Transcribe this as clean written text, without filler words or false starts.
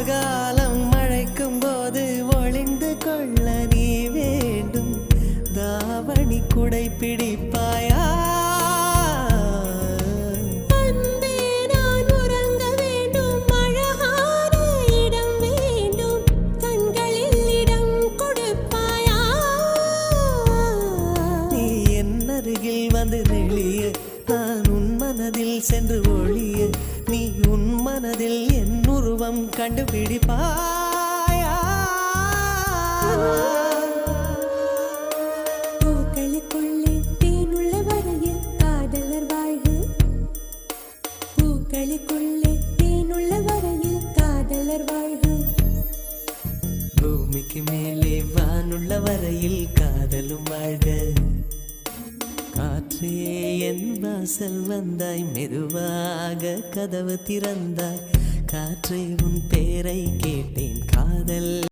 கார்காலம் மழைக்கும் போது ஒளிந்து கொள்ள நீ வேண்டும். தாவணி குடை பிடிப்பாயா? வந்து நெளிய நான் உன் மனதில் சென்று ஒளிய நீ உன் மனதில் என் உருவம் கண்டுபிடிப்பாயா? பூக்களுக்குள்ளே தேனுள்ள வரையில் காதலர் வாழ்க. பூக்களுக்குள்ளே தேனுள்ள வரையில் காதலர் வாழ்க. பூமிக்கு மேலே வானுள்ள வரையில் காதலும் வாழ்க. காற்றே என் வாசல் வந்தாய், மெதுவாக கதவு திறந்தாய். காற்றே உன் பேரை கேட்டேன்,